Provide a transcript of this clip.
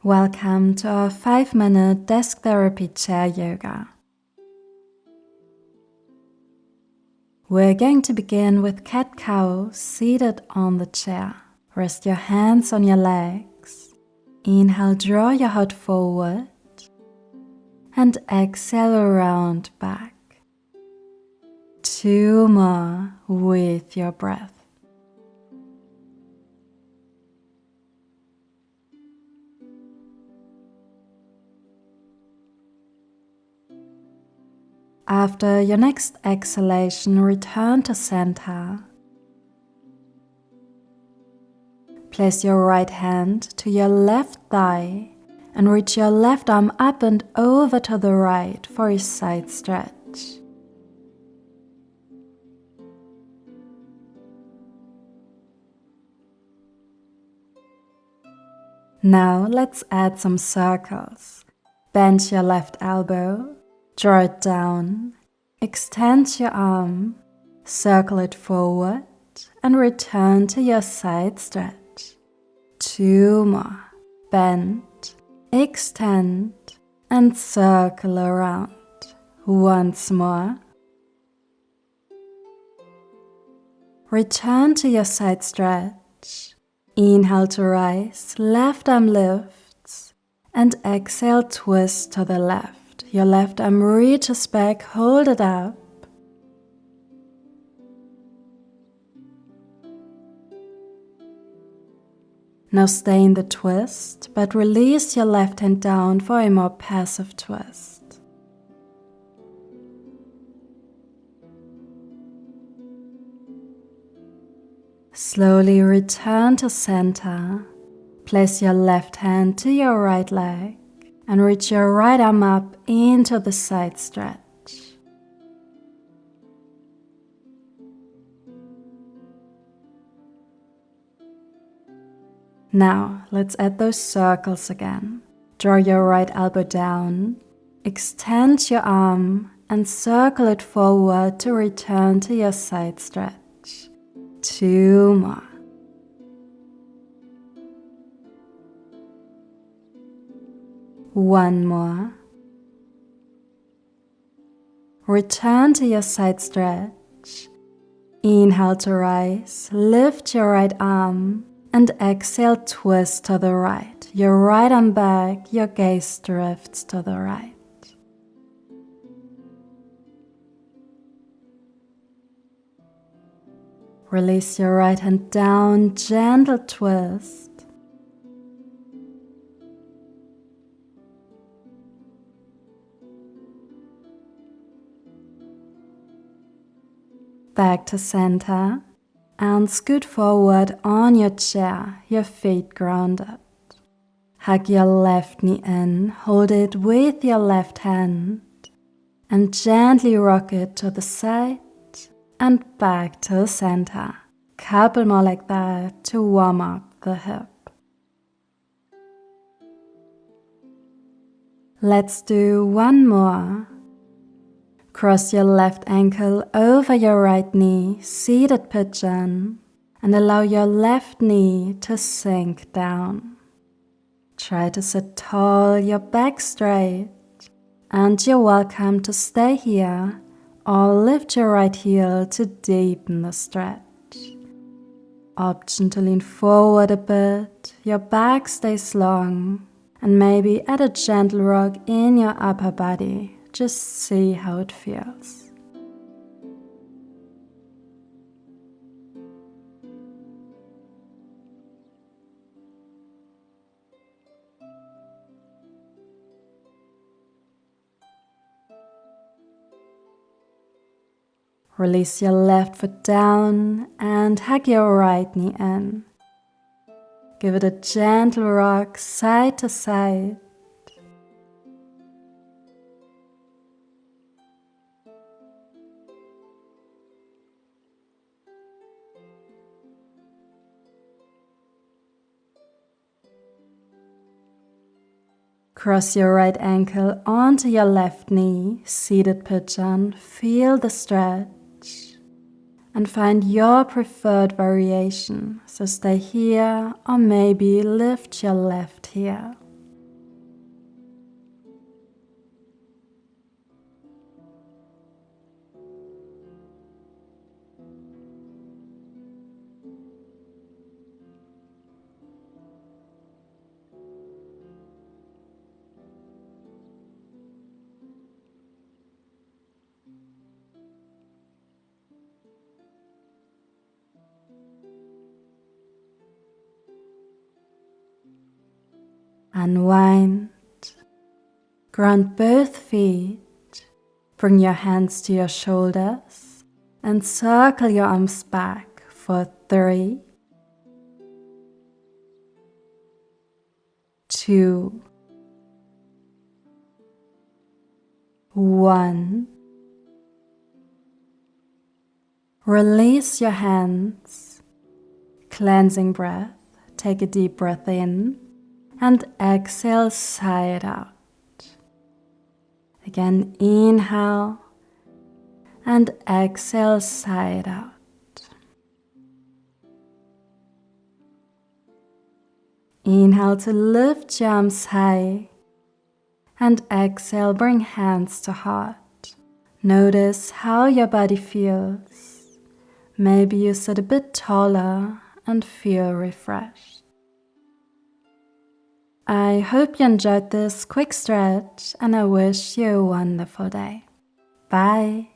Welcome to our 5-minute desk therapy chair yoga. We're going to begin with cat-cow seated on the chair. Rest your hands on your legs. Inhale, draw your heart forward. And exhale, around back. 2 more with your breath. After your next exhalation, return to center. Place your right hand to your left thigh and reach your left arm up and over to the right for a side stretch. Now let's add some circles. Bend your left elbow. Draw it down, extend your arm, circle it forward, and return to your side stretch. 2 more. Bend, extend, and circle around. Once more. Return to your side stretch. Inhale to rise, left arm lifts, and exhale, twist to the left. Your left arm reaches back, hold it up. Now stay in the twist, but release your left hand down for a more passive twist. Slowly return to center. Place your left hand to your right leg. And reach your right arm up into the side stretch. Now let's add those circles again. Draw your right elbow down, extend your arm and circle it forward to return to your side stretch. 2 more. One more. Return to your side stretch. Inhale to rise, lift your right arm, and exhale, twist to the right. Your right arm back, your gaze drifts to the right. Release your right hand down, gentle twist. Back to center and scoot forward on your chair, your feet grounded. Hug your left knee in, hold it with your left hand and gently rock it to the side and back to center. Couple more like that to warm up the hip. Let's do one more. Cross your left ankle over your right knee, seated pigeon, and allow your left knee to sink down. Try to sit tall, your back straight, and you're welcome to stay here or lift your right heel to deepen the stretch. Option to lean forward a bit, your back stays long, and maybe add a gentle rock in your upper body. Just see how it feels. Release your left foot down and hug your right knee in. Give it a gentle rock side to side. Cross your right ankle onto your left knee, seated pigeon, feel the stretch, and find your preferred variation. So stay here or maybe lift your left heel. unwind. Ground both feet. Bring your hands to your shoulders and circle your arms back for 3, 2, 1. Release your hands. Cleansing breath. Take a deep breath in and exhale, sigh it out. Again, inhale and exhale, sigh it out. Inhale to lift your arms high and exhale, bring hands to heart. Notice how your body feels. Maybe you sit a bit taller and feel refreshed. I hope you enjoyed this quick stretch and I wish you a wonderful day. Bye.